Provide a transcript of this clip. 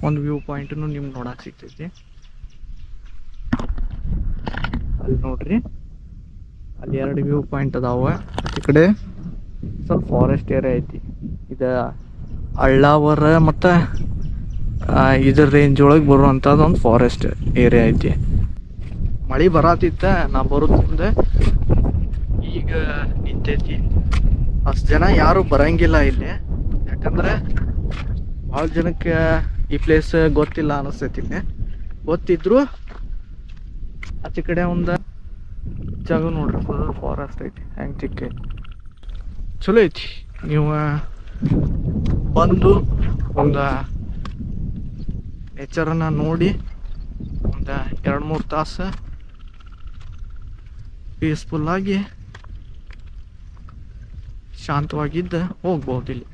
ಒಂದು ವ್ಯೂ ಪಾಯಿಂಟ್ನು ನಿಮ್ಗೆ ನೋಡಕ್ ಸಿಗ್ತೈತಿ. ಅಲ್ಲಿ ನೋಡ್ರಿ, ಅಲ್ಲಿ 2 ವ್ಯೂ ಪಾಯಿಂಟ್ ಅದಾವ. ಈ ಕಡೆ ಸ್ವಲ್ಪ ಫಾರೆಸ್ಟ್ ಏರಿಯಾ ಐತಿ. ಇದು ಅಳ್ಳಾವರ ಮತ್ತು ಇದ್ರ ರೇಂಜ್ ಒಳಗೆ ಬರುವಂಥದ್ದು ಒಂದು ಫಾರೆಸ್ಟ್ ಏರಿಯಾ ಐತಿ. ಮಳೆ ಬರತ್ತಿತ್ತ, ನಾ ಬರೋದ್ರಿಂದ ಈಗ ನಿಂತೈತಿ. ಅಷ್ಟು ಜನ ಯಾರು ಬರಂಗಿಲ್ಲ ಇಲ್ಲಿ, ಯಾಕಂದ್ರೆ ಭಾಳ ಜನಕ್ಕೆ ಈ ಪ್ಲೇಸ್ ಗೊತ್ತಿಲ್ಲ ಅನಿಸ್ತೈತಿ. ಇಲ್ಲಿ ಗೊತ್ತಿದ್ರು ಆಚೆ ಕಡೆ ಒಂದು ಜಾಗ ನೋಡ್ರಿ, ಫುಲ್ ಫಾರೆಸ್ಟ್ ಐತಿ. ಹೆಂಗೆ ಚಿಕ್ಕ ಐತಿ, ಚಲೋ ಐತಿ. ನೀವು ಬಂದು ಒಂದು ನೇಚರನ್ನು ನೋಡಿ ಒಂದು 2-3 ತಾಸು ಪೀಸ್ಫುಲ್ಲಾಗಿ ಶಾಂತವಾಗಿದ್ದು ಹೋಗ್ಬೋದು ಇಲ್ಲಿ.